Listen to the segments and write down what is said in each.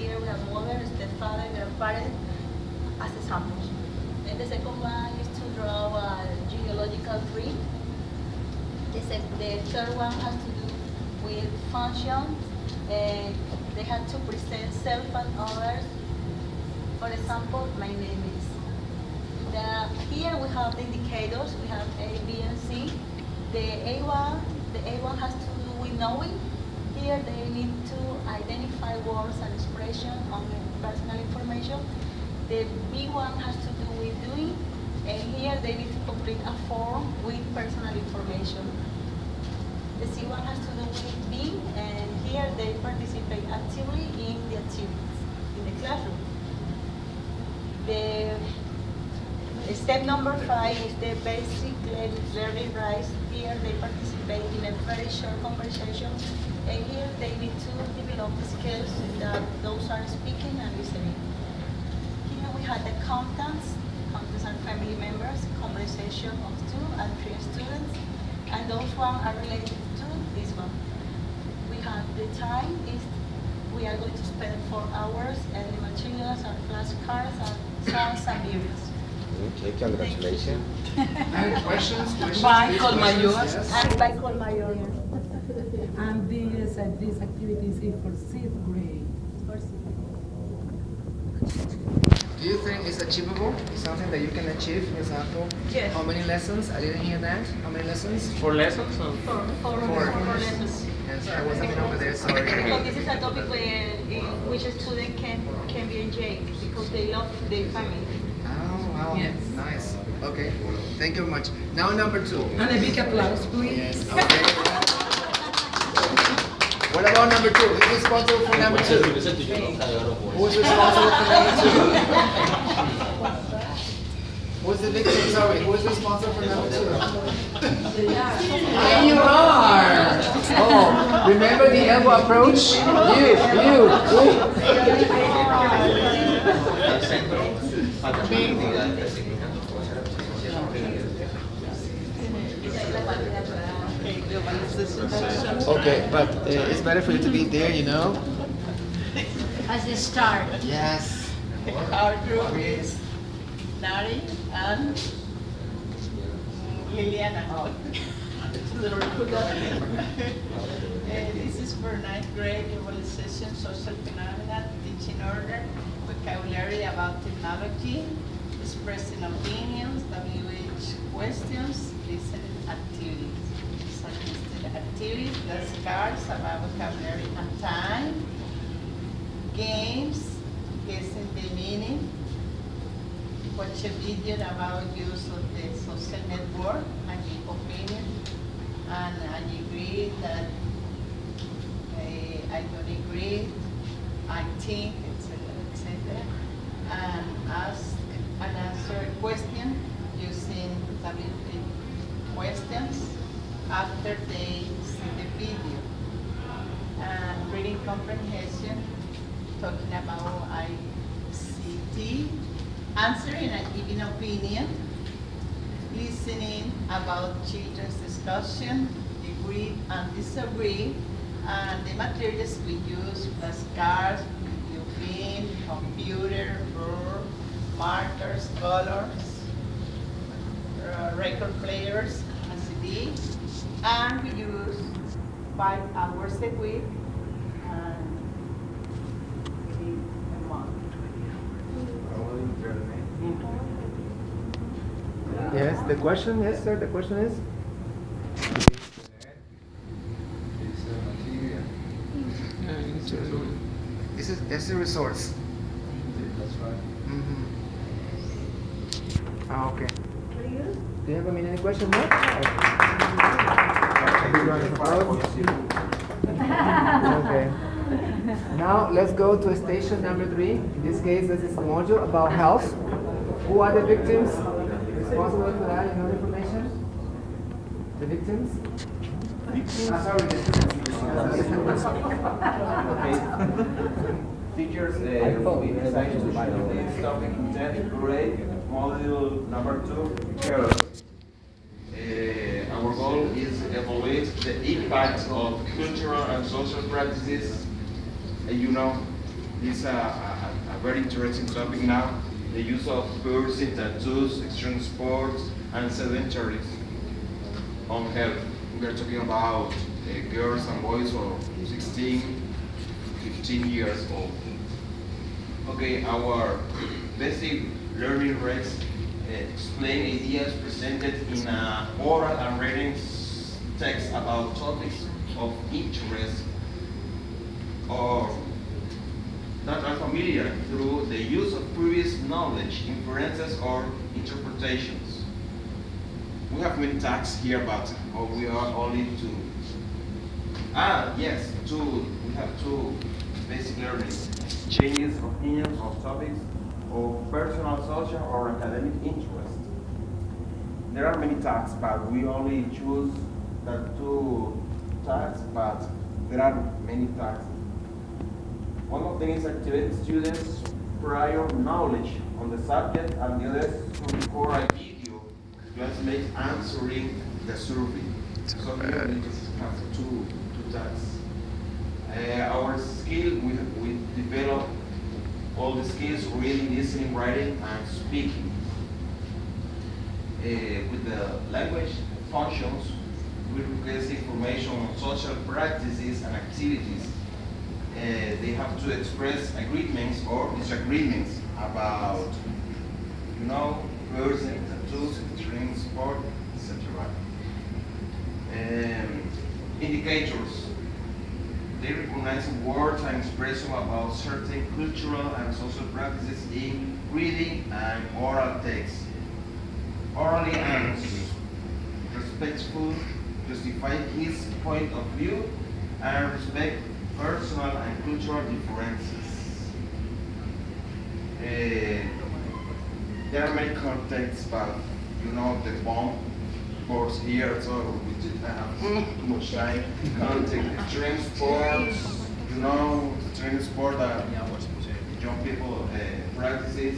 here we have mother, stepfather, grandparent as examples. And the second one is to draw a genealogical tree. The third one has to do with function. They have to present self and others. For example, my name is. Here we have the indicators. We have A, B, and C. The A1 has to do with knowing. Here they need to identify words and expressions on personal information. The B1 has to do with doing, and here they need to complete a form with personal information. The C1 has to do with being, and here they participate actively in the activities in the classroom. Step number 5 is the basic learning rights. Here they participate in a very short conversation, and here they need to develop the skills that those are speaking and listening. Here we have the contents. Contents are family members, conversation of 2 and 3 students, and those ones are related to this one. We have the time is we are going to spend 4 hours, and the materials are flashcards and songs and videos. Okay, congratulations. Any questions? Michael Mayor. And Michael Mayor. And this activity is for 6th grade. Do you think it's achievable? It's something that you can achieve, for example? Yes. How many lessons? I didn't hear that. How many lessons? 4 lessons? Or? Four lessons. Yes, I wasn't over there, sorry. Because this is a topic in which a student can be engaged because they love their family. Oh, wow. Yes. Nice. Okay. Thank you very much. Now number 2. And a big applause, please. Yes. Okay. What about number 2? Who's responsible for number 2? Who's responsible for number 2? Who's the victim? Sorry. Who's responsible for number 2? There you are. Oh, remember the elbow approach? Okay, but it's better for you to be there, you know? As a start. Yes. Our group is Nari and Liliana. This is for 9th grade globalization, social phenomena, teaching order, vocabulary about technology, expressing opinions, WH questions, listening activities. Suggested activities, flashcards about vocabulary and time, games, guessing the meaning, watch a video about use of the social network and give opinion, and I agree that I don't agree, I think, etc. And ask and answer a question using WH questions after they see the video. And reading comprehension, talking about ICT, answering and giving opinion, listening about children's discussion, agree and disagree, and the materials we use, flashcards, video film, computer, board, markers, colors, record players, and CD, and we use 5 hours a week, and we need a month. Yes, the question, yes, sir, the question is? This is a resource. That's right. Mm-hmm. Ah, okay. Do you have any question more? Okay. Now let's go to station number 3. In this case, this is a module about health. Who are the victims responsible for that? You know the information? The victims? Sorry, the students. Teachers, we decided to study this topic in 10th grade, module number 2, health. Our goal is to evaluate the impact of cultural and social practices, This is a very interesting topic now. The use of piercing, tattoos, extreme sports, and sedentaries on health. We are talking about girls and boys of 16, 15 years old. Okay, our basic learning rates explain ideas presented in oral and written text about topics of interest or that are familiar through the use of previous knowledge, inferences, or interpretations. We have many tags here, but we are only two. Yes, two. We have two basic learning. Changes opinions of topics of personal, social, or academic interest. There are many tags, but we only choose the two tags, but there are many tags. One of them is activate students' prior knowledge on the subject, and the other is to record a video translate answering the survey. So here we just have two tags. Our skill, we develop all the skills: reading, listening, writing, and speaking. With the language functions, we request information on social practices and activities. They have to express agreements or disagreements about, person, tattoos, extreme sport, etc. Indicators. They recognize words and expressions about certain cultural and social practices in reading and oral text. Orally and respectful, justify his point of view and respect personal and cultural differences. There are many contexts, but the bomb boards here, so we didn't have too much time. Context, extreme sports, extreme sport that young people practices.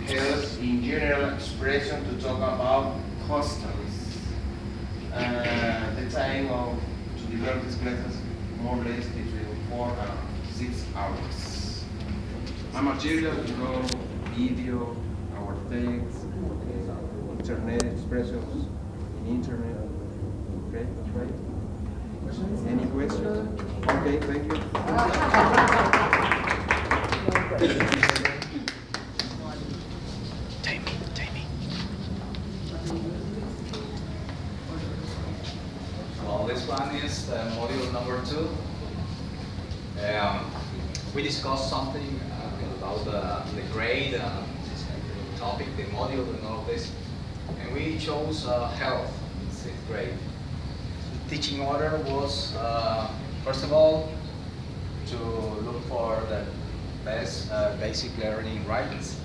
Health in general expression to talk about customs. The time to develop these classes more or less between 4 and 6 hours. And material, video, our text, internet expressions in internet. Okay, that's right. Any questions? Okay, thank you. Well, this one is module number 2. We discussed something about the grade, this topic, the module, and all of this. And we chose health in 6th grade. The teaching order was, first of all, to look for the best basic learning writings.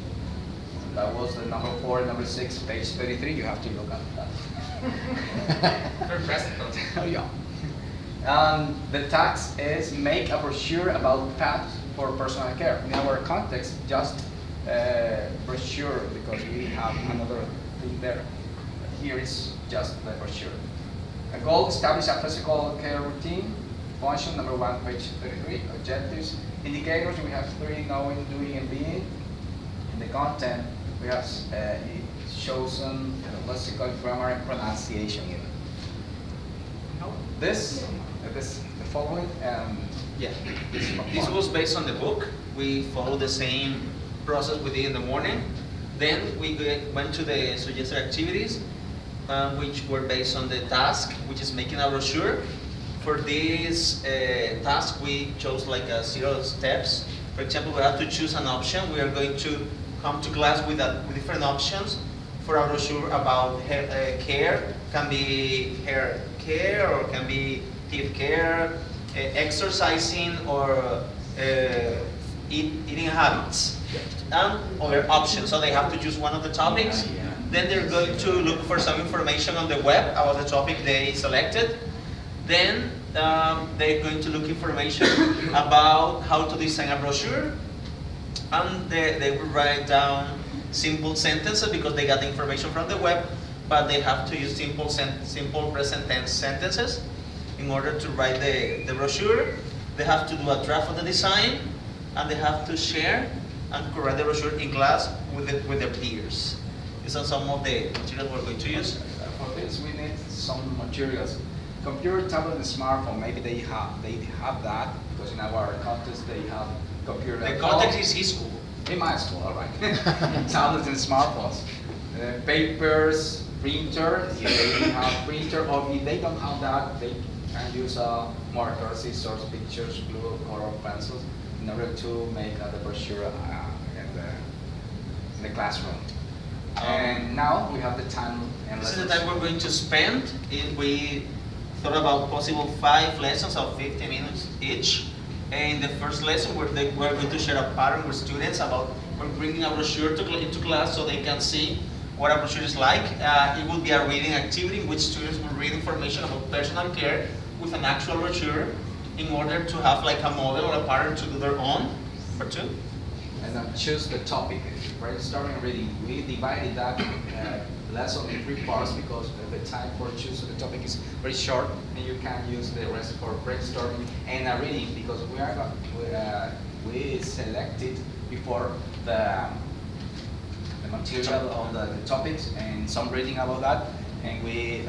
That was the number 4 and number 6, page 33. You have to look at that. Very present. Oh, yeah. The task is make a brochure about paths for personal care. In our context, just brochure, because we have another thing there. Here is just the brochure. A goal: establish a physical care routine. Function number 1, page 33. Objectives, indicators. We have 3: knowing, doing, and being. In the content, we have chosen lexical, grammar, and pronunciation. The following. This was based on the book. We followed the same process we did in the morning. Then we went to the suggested activities, which were based on the task, which is making a brochure. For this task, we chose like 0 steps. For example, we have to choose an option. We are going to come to class with different options for a brochure about care. Can be hair care, or can be teeth care, exercising, or eating habits, and other options. So they have to choose one of the topics. Then they're going to look for some information on the web about the topic they selected. Then they're going to look information about how to design a brochure. And they will write down simple sentences because they got the information from the web, but they have to use simple present tense sentences in order to write the brochure. They have to do a draft of the design, and they have to share and correct the brochure in class with their peers. These are some of the materials we're going to use. For this, we need some materials. Computer, tablet, and smartphone. Maybe they have that because in our contest they have computer. The context is his school. In my school, all right. Tablets and smartphones. Papers, printer. If they have printer, or if they don't have that, they can use markers, scissors, pictures, glue, color pencils in order to make the brochure in the classroom. And now we have the time and This is lessons. the time we're going to spend. We thought about possible 5 lessons of 50 minutes each. And in the first lesson, we're going to share a pattern with students about we're bringing a brochure into class so they can see what a brochure is like. It will be a reading activity in which students will read information about personal care with an actual brochure in order to have like a model or a pattern to do their own. Number 2. And then choose the topic. Brainstorming reading. We divided that lesson in 3 parts because the time for choosing the topic is very short, and you can use the rest for brainstorming and reading because we selected before the material on the topics and some reading about that, and we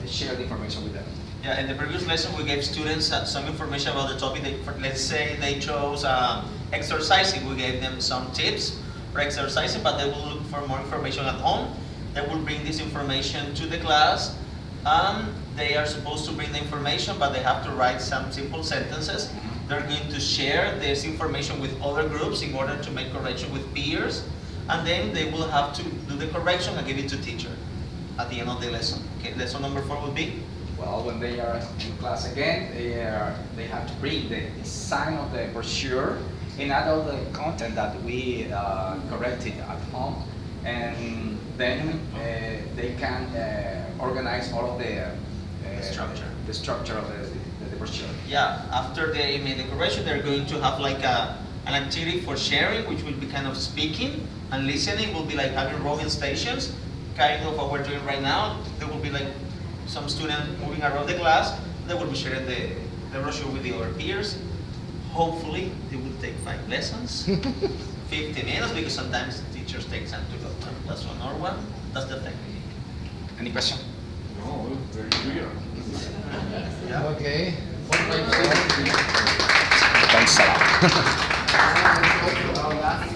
shared information with them. Yeah, in the previous lesson, we gave students some information about the topic. Let's say they chose exercising. We gave them some tips for exercising, but they will look for more information at home. They will bring this information to the class. They are supposed to bring the information, but they have to write some simple sentences. They're going to share this information with other groups in order to make correction with peers. And then they will have to do the correction and give it to teacher at the end of the lesson. Okay, lesson number 4 will be? Well, when they are in class again, they have to bring the design of the brochure and add all the content that we corrected at home, and then they can organize all of the structure of the brochure. Yeah, after they made the correction, they're going to have like an activity for sharing, which will be kind of speaking, and listening will be like having rowing stations, kind of what we're doing right now. There will be like some student moving around the class. They will be sharing the brochure with the other peers. Hopefully, they will take 5 lessons, 50 minutes, because sometimes teachers take time to go to class 1 or 1. That's the technique. Any question? No, very clear. Okay. Thanks a lot.